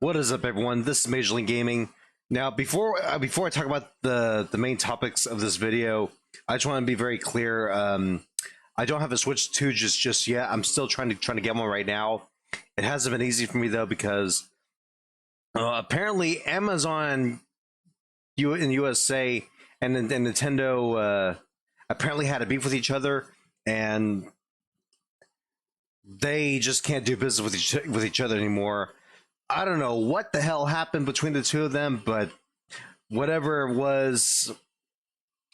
What is up, everyone? This is Major League Gaming. Now, before I talk about the main topics of this video, I just want to be very clear. I don't have a Switch 2 just yet. I'm still trying to get one right now. It hasn't been easy for me though because apparently Amazon in the USA and Nintendo apparently had a beef with each other, and they just can't do business with each other anymore. I don't know what the hell happened between the two of them, but whatever it was,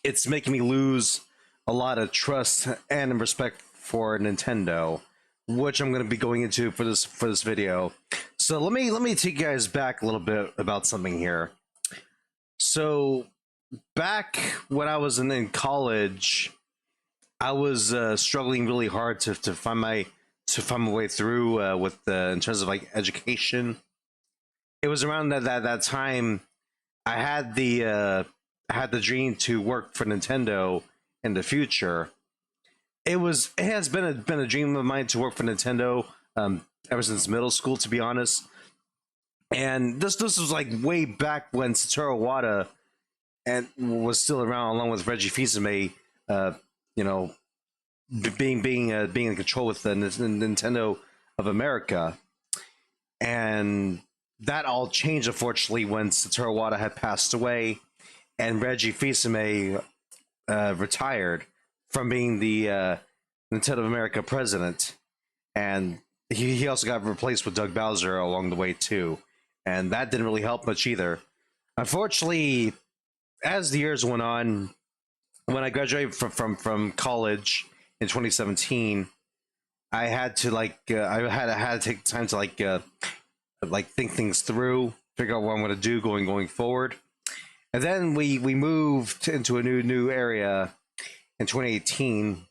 it's making me lose a lot of trust and respect for Nintendo, which I'm going to be going into for this video. So let me take you guys back a little bit about something here. So back when I was in college, I was struggling really hard to find my way through in terms of like education. It was around that time I had the dream to work for Nintendo in the future. It has been a dream of mine to work for Nintendo ever since middle school, to be honest. And this was like way back when Satoru Iwata was still around, along with Reggie Fils-Aime, you know, being in control with the Nintendo of America. And that all changed, unfortunately, when Satoru Iwata had passed away and Reggie Fils-Aime retired from being the Nintendo of America president. And he also got replaced with Doug Bowser along the way too, and that didn't really help much either. Unfortunately, as the years went on, when I graduated from college in 2017, I had to I had to take time to think things through, figure out what I'm going to do going forward. And then we moved into a new area in 2018.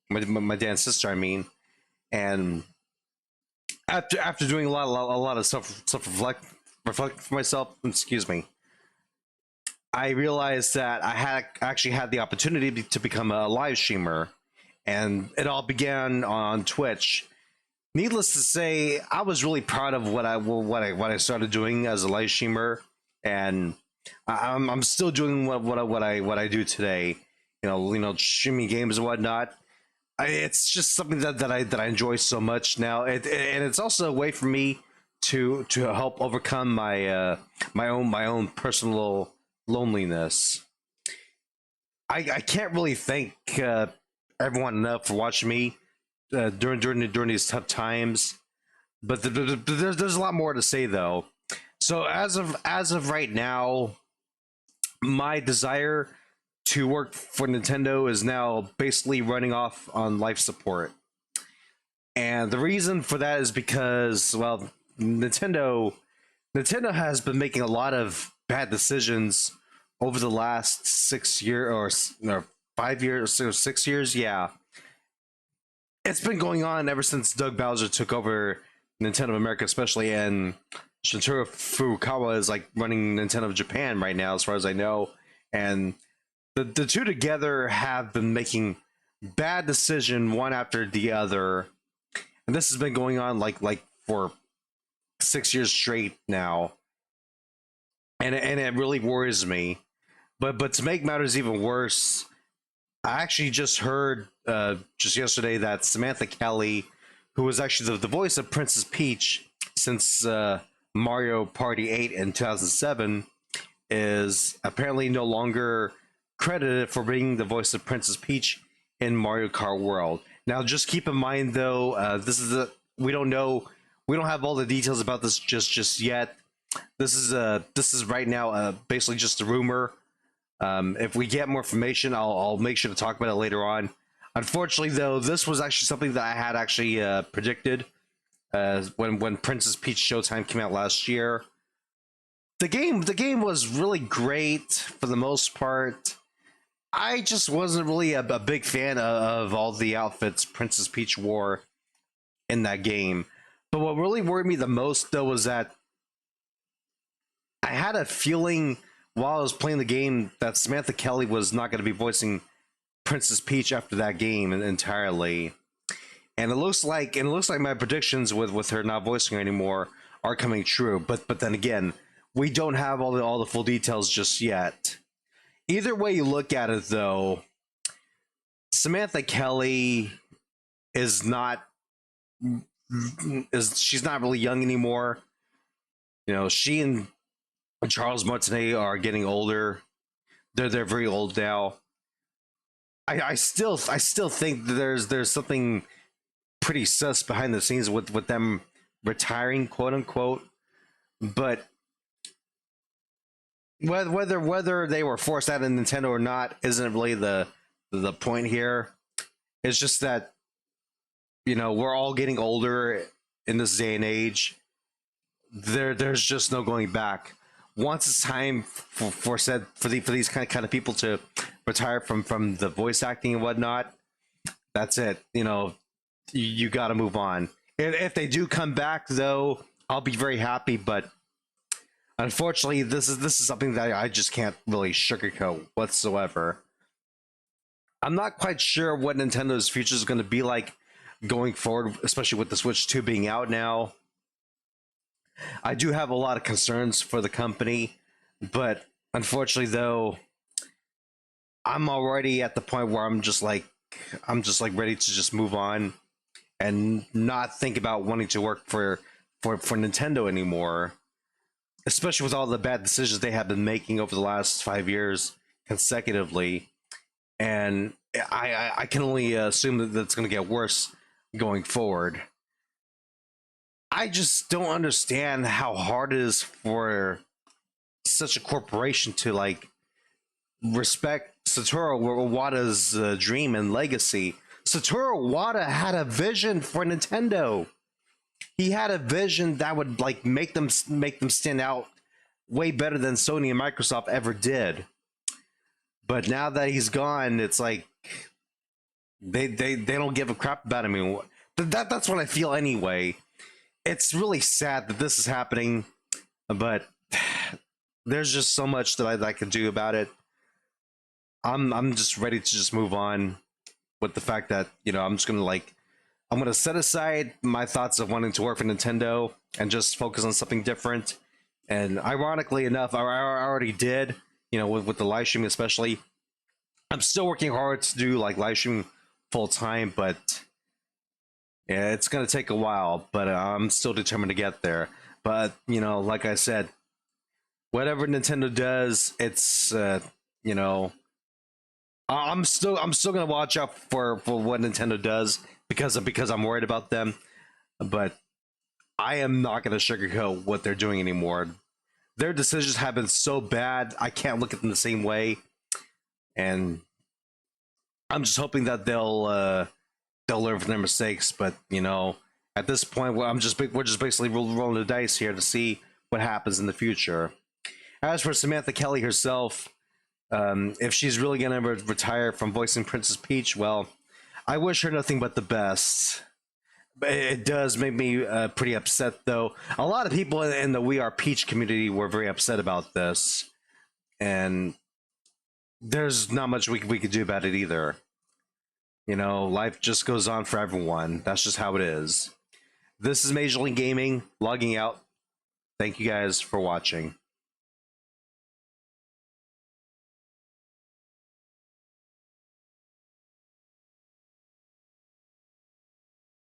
My dad and sister, I mean, and after doing a lot of self reflect for myself, excuse me, I realized that I actually had the opportunity to become a live streamer, and it all began on Twitch. Needless to say, I was really proud of what I started doing as a live streamer, and I'm still doing what I do today. You know, streaming games and whatnot. It's just something that I enjoy so much now, and it's also a way for me to help overcome my my own personal loneliness. I can't really thank everyone enough for watching me during these tough times, but there's a lot more to say though. So as of right now, my desire to work for Nintendo is now basically running off on life support. And the reason for that is because, well, Nintendo has been making a lot of bad decisions over the last 6 years or 5 years or 6 years. Yeah, it's been going on ever since Doug Bowser took over Nintendo of America, especially, and Satoru Furukawa is like running Nintendo of Japan right now, as far as I know. And the two together have been making bad decisions one after the other, and this has been going on like for 6 years straight now, and it really worries me. But to make matters even worse, I actually just heard just yesterday that Samantha Kelly, who was actually the voice of Princess Peach since Mario Party 8 in 2007, is apparently no longer credited for being the voice of Princess Peach in Mario Kart World. Now, just keep in mind though, we don't have all the details about this just yet. This is right now basically just a rumor. If we get more information, I'll make sure to talk about it later on. Unfortunately, though, this was actually something that I had actually predicted when Princess Peach Showtime came out last year. The game was really great for the most part. I just wasn't really a big fan of all the outfits Princess Peach wore in that game. But what really worried me the most, though, was that I had a feeling while I was playing the game that Samantha Kelly was not going to be voicing Princess Peach after that game entirely. And it looks like my predictions with her not voicing her anymore are coming true. But then again, we don't have all the full details just yet. Either way you look at it, though, Samantha Kelly is not she's not really young anymore. You know, she and Charles Martinet are getting older. They're very old now. I still think that there's something pretty sus behind the scenes with them retiring, quote unquote. But whether they were forced out of Nintendo or not isn't really the point here. It's just that, you know, we're all getting older in this day and age. There's just no going back. Once it's time for these kind of people to retire from the voice acting and whatnot, that's it. You know, you got to move on. If they do come back, though, I'll be very happy. But unfortunately, this is something that I just can't really sugarcoat whatsoever. I'm not quite sure what Nintendo's future is going to be like going forward, especially with the Switch 2 being out now. I do have a lot of concerns for the company, but unfortunately, though, I'm already at the point where I'm just like ready to just move on and not think about wanting to work for Nintendo anymore, especially with all the bad decisions they have been making over the last 5 years consecutively. And I can only assume that it's going to get worse going forward. I just don't understand how hard it is for such a corporation to like respect Satoru Iwata's dream and legacy. Satoru Iwata had a vision for Nintendo. He had a vision that would like make them stand out way better than Sony and Microsoft ever did. But now that he's gone, it's like they don't give a crap about him anymore. That's what I feel anyway. It's really sad that this is happening, but there's just so much that I can do about it. I'm just ready to just move on with the fact that, you know, I'm gonna set aside my thoughts of wanting to work for Nintendo and just focus on something different. And ironically enough, I already did, you know, with the live streaming especially. I'm still working hard to do like live streaming full time, but yeah, it's gonna take a while. But I'm still determined to get there. But you know, like I said, whatever Nintendo does, it's you know, I'm still gonna watch out for what Nintendo does because I'm worried about them. But I am not gonna sugarcoat what they're doing anymore. Their decisions have been so bad, I can't look at them the same way. And I'm just hoping that they'll learn from their mistakes. But you know, at this point, we're just basically rolling the dice here to see what happens in the future. As for Samantha Kelly herself, if she's really gonna retire from voicing Princess Peach, well, I wish her nothing but the best. But it does make me pretty upset, though. A lot of people in the We Are Peach community were very upset about this, and there's not much we could do about it either. You know, life just goes on for everyone. That's just how it is. This is Major League Gaming, logging out. Thank you guys for watching.